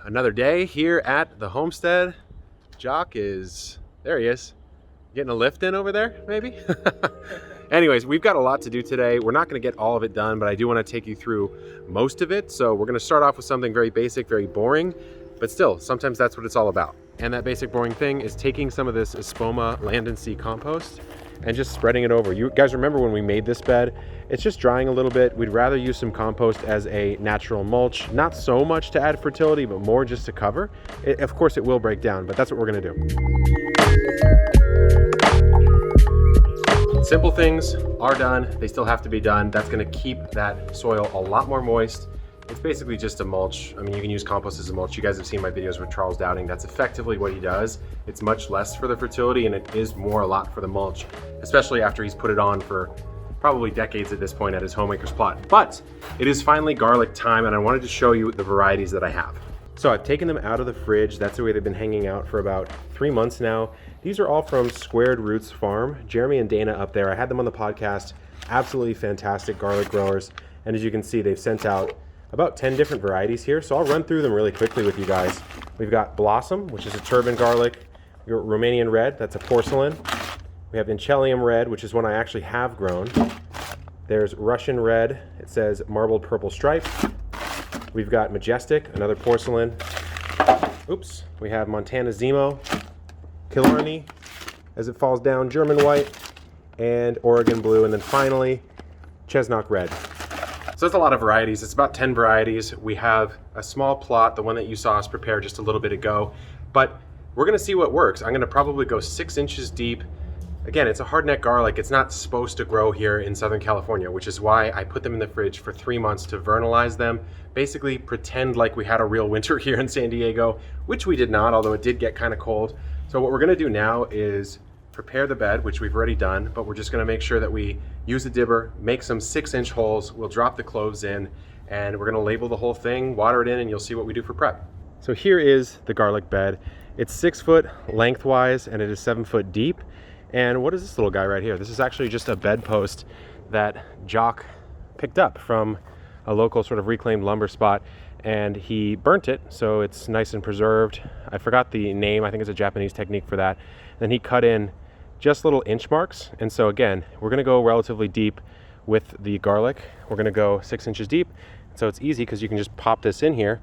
Another day here at the homestead. Jock is, there he is, getting a lift in over there, maybe? Anyways, we've got a lot to do today. We're not gonna get all of it done, but I do wanna take you through most of it. So we're gonna start off with something very basic, very boring, but still, sometimes that's what it's all about. And that basic boring thing is taking some of this Espoma land and sea compost and just spreading it over. You guys remember when we made this bed? It's just drying a little bit. We'd rather use some compost as a natural mulch, not so much to add fertility, but more just to cover. Of course it will break down, but that's what we're gonna do. Simple things are done. They still have to be done. That's gonna keep that soil a lot more moist. It's basically just a mulch. I mean, you can use compost as a mulch. You guys have seen my videos with Charles Dowding. That's effectively what he does. It's much less for the fertility and it is more a lot for the mulch, especially after he's put it on for probably decades at this point at his homemaker's plot. But it is finally garlic time and I wanted to show you the varieties that I have. So I've taken them out of the fridge. That's the way they've been hanging out for about 3 months now. These are all from Squared Roots Farm. Jeremy and Dana up there, I had them on the podcast. Absolutely fantastic garlic growers. And as you can see, they've sent out about 10 different varieties here. So I'll run through them really quickly with you guys. We've got Blossom, which is a turban garlic. We've got Romanian Red, that's a porcelain. We have Inchellium Red, which is one I actually have grown. There's Russian Red, it says marbled purple stripe. We've got Majestic, another porcelain. Oops, we have Montana Zemo, Killarney, as it falls down, German White, and Oregon Blue, and then finally, Chestnut Red. So that's a lot of varieties. It's about 10 varieties. We have a small plot, the one that you saw us prepare just a little bit ago, but we're gonna see what works. I'm gonna probably go 6 inches deep. Again, it's a hardneck garlic. It's not supposed to grow here in Southern California, which is why I put them in the fridge for 3 months to vernalize them. Basically pretend like we had a real winter here in San Diego, which we did not, although it did get kind of cold. So what we're gonna do now is prepare the bed, which we've already done, but we're just gonna make sure that we use a dibber, make some 6-inch holes, we'll drop the cloves in, and we're gonna label the whole thing, water it in, and you'll see what we do for prep. So here is the garlic bed. It's 6 foot lengthwise, and it is 7 foot deep. And what is this little guy right here? This is actually just a bed post that Jock picked up from a local sort of reclaimed lumber spot, and he burnt it, so it's nice and preserved. I forgot the name, I think it's a Japanese technique for that. Then he cut in just little inch marks. And so again, we're gonna go relatively deep with the garlic. We're gonna go 6 inches deep. So it's easy because you can just pop this in here.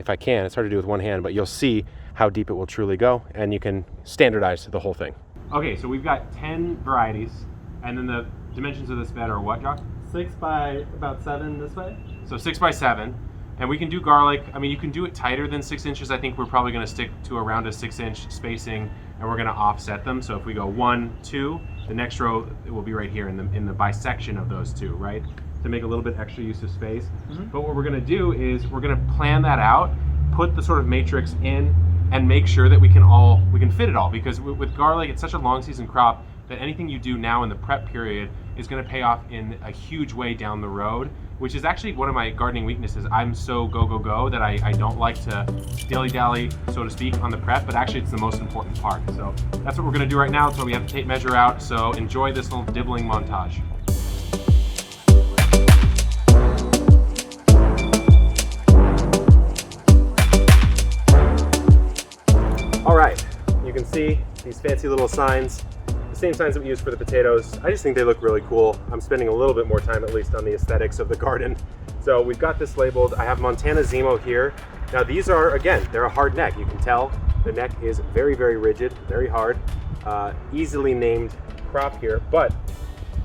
If I can, it's hard to do with one hand, but you'll see how deep it will truly go and you can standardize the whole thing. Okay, so we've got 10 varieties. And then the dimensions of this bed are what, Jock? 6 by about 7 this way. So 6 by 7. And we can do garlic. I mean, you can do it tighter than 6 inches. I think we're probably gonna stick to around a 6-inch spacing and we're gonna offset them. So if we go 1, 2, the next row, it will be right here in the bisection of those two, right? To make a little bit extra use of space. But what we're gonna do is we're gonna plan that out, put the sort of matrix in and make sure that we can fit it all. Because with garlic, it's such a long season crop that anything you do now in the prep period is gonna pay off in a huge way down the road, which is actually one of my gardening weaknesses. I'm so go, go, go that I don't like to dilly-dally, so to speak, on the prep, but actually it's the most important part. So that's what we're gonna do right now. So we have the tape measure out. So enjoy this little dibbling montage. All right, you can see these fancy little signs. Same signs that we use for the potatoes. I just think they look really cool. I'm spending a little bit more time at least on the aesthetics of the garden. So we've got this labeled. I have Montana Zemo here. Now these are, again, they're a hard neck. You can tell the neck is very, very rigid, very hard. Easily named crop here, but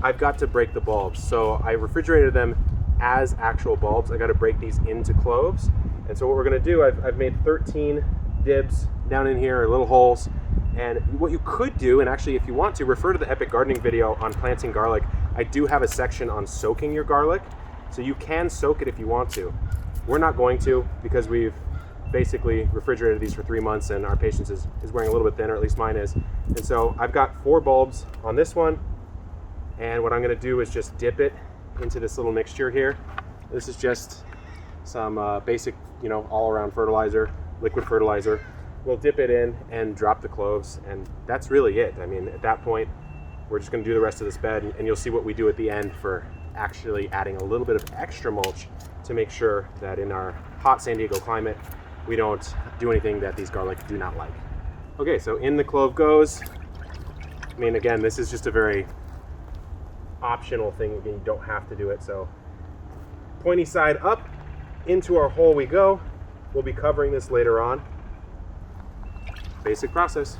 I've got to break the bulbs. So I refrigerated them as actual bulbs. I got to break these into cloves. And so what we're gonna do, I've made 13 dibs down in here, little holes. And what you could do, and actually if you want to, refer to the Epic Gardening video on planting garlic. I do have a section on soaking your garlic, so you can soak it if you want to. We're not going to because we've basically refrigerated these for 3 months and our patience is wearing a little bit thinner, at least mine is. And so I've got 4 bulbs on this one, and what I'm gonna do is just dip it into this little mixture here. This is just some basic, all-around fertilizer, liquid fertilizer. We'll dip it in and drop the cloves, and that's really it. I mean, at that point, we're just gonna do the rest of this bed, and you'll see what we do at the end for actually adding a little bit of extra mulch to make sure that in our hot San Diego climate, we don't do anything that these garlic do not like. Okay, so in the clove goes. I mean, again, this is just a very optional thing. You don't have to do it. So pointy side up, into our hole we go. We'll be covering this later on. Basic process.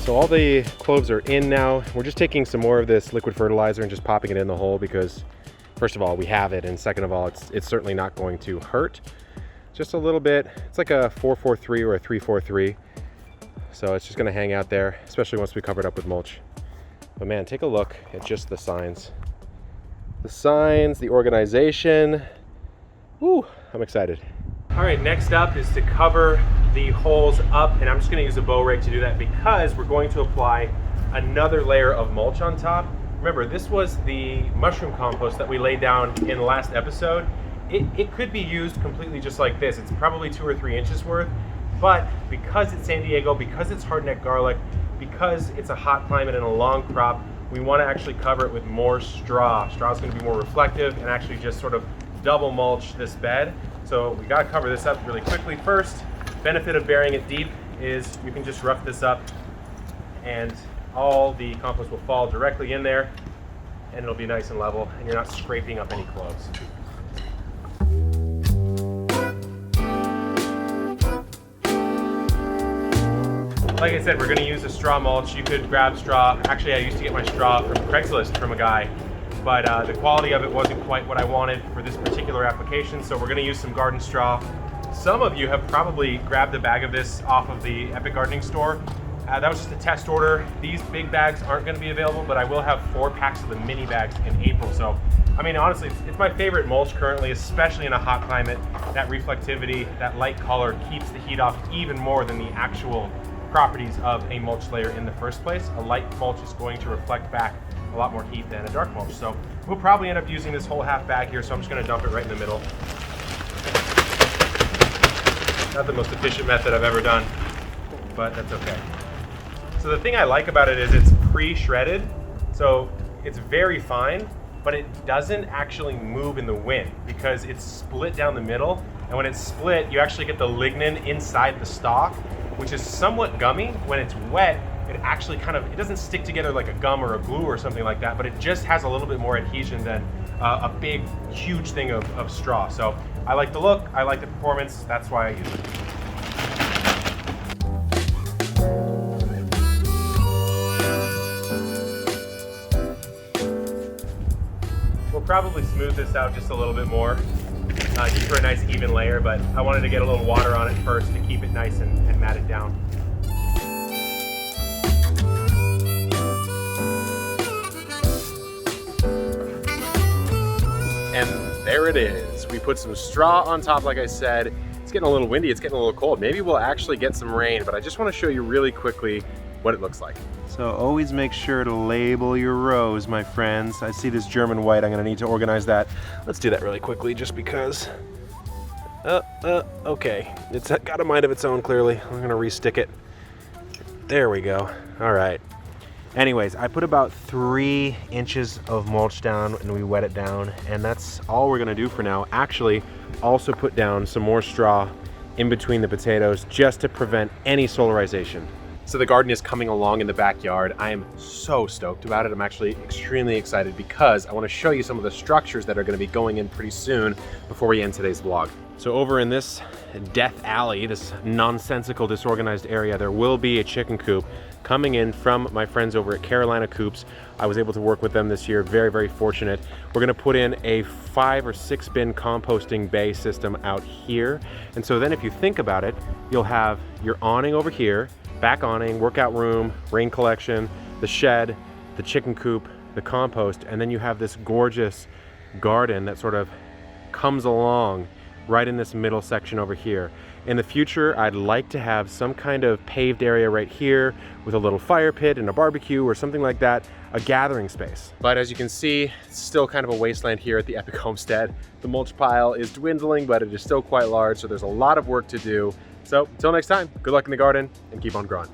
So all the cloves are in now. We're just taking some more of this liquid fertilizer and just popping it in the hole because first of all, we have it, and second of all, it's certainly not going to hurt. Just a little bit. It's like a 4-4-3 or a 3-4-3. So it's just gonna hang out there, especially once we cover it up with mulch. But man, take a look at just the signs. The signs, the organization. Woo, I'm excited. All right, next up is to cover the holes up, and I'm just gonna use a bow rake to do that because we're going to apply another layer of mulch on top. Remember, this was the mushroom compost that we laid down in the last episode. It could be used completely just like this. It's probably 2 or 3 inches worth, but because it's San Diego, because it's hardneck garlic, because it's a hot climate and a long crop, we want to actually cover it with more straw. Straw is going to be more reflective and actually just sort of double mulch this bed. So we got to cover this up really quickly first. Benefit of burying it deep is you can just rough this up and all the compost will fall directly in there and it'll be nice and level and you're not scraping up any cloves. Like I said, we're going to use a straw mulch. You could grab straw. Actually, I used to get my straw from Craigslist from a guy, but the quality of it wasn't quite what I wanted for this particular application, so we're going to use some garden straw. Some of you have probably grabbed a bag of this off of the Epic Gardening store. That was just a test order. These big bags aren't going to be available, but I will have 4 packs of the mini bags in April. So, I mean, honestly, it's my favorite mulch currently, especially in a hot climate. That reflectivity, that light color keeps the heat off even more than the actual properties of a mulch layer in the first place. A light mulch is going to reflect back a lot more heat than a dark mulch. So we'll probably end up using this whole half bag here, so I'm just going to dump it right in the middle. Not the most efficient method I've ever done, but that's okay. So the thing I like about it is it's pre-shredded, so it's very fine, but it doesn't actually move in the wind because it's split down the middle, and when it's split, you actually get the lignin inside the stalk, which is somewhat gummy. When it's wet, it actually it doesn't stick together like a gum or a glue or something like that, but it just has a little bit more adhesion than a big, huge thing of straw. So I like the look, I like the performance, that's why I use it. We'll probably smooth this out just a little bit more, just for a nice even layer, but I wanted to get a little water on it first to keep it nice and matted down. And there it is. We put some straw on top, like I said. It's getting a little windy, it's getting a little cold. Maybe we'll actually get some rain, but I just want to show you really quickly what it looks like. So always make sure to label your rows, my friends. I see this German white, I'm gonna need to organize that. Let's do that really quickly just because. Okay, it's got a mind of its own clearly. I'm gonna re-stick it. There we go, all right. Anyways, I put about 3 inches of mulch down and we wet it down, and that's all we're gonna do for now. Actually, also put down some more straw in between the potatoes just to prevent any solarization. So the garden is coming along in the backyard. I am so stoked about it. I'm actually extremely excited because I want to show you some of the structures that are going to be going in pretty soon before we end today's vlog. So over in this death alley, this nonsensical disorganized area, there will be a chicken coop coming in from my friends over at Carolina Coops. I was able to work with them this year, very, very fortunate. We're gonna put in a 5 or 6 bin composting bay system out here. And so then if you think about it, you'll have your awning over here, back awning, workout room, rain collection, the shed, the chicken coop, the compost, and then you have this gorgeous garden that sort of comes along right in this middle section over here. In the future, I'd like to have some kind of paved area right here with a little fire pit and a barbecue or something like that, a gathering space. But as you can see, it's still kind of a wasteland here at the Epic Homestead. The mulch pile is dwindling, but it is still quite large, so there's a lot of work to do. So until next time, good luck in the garden and keep on growing.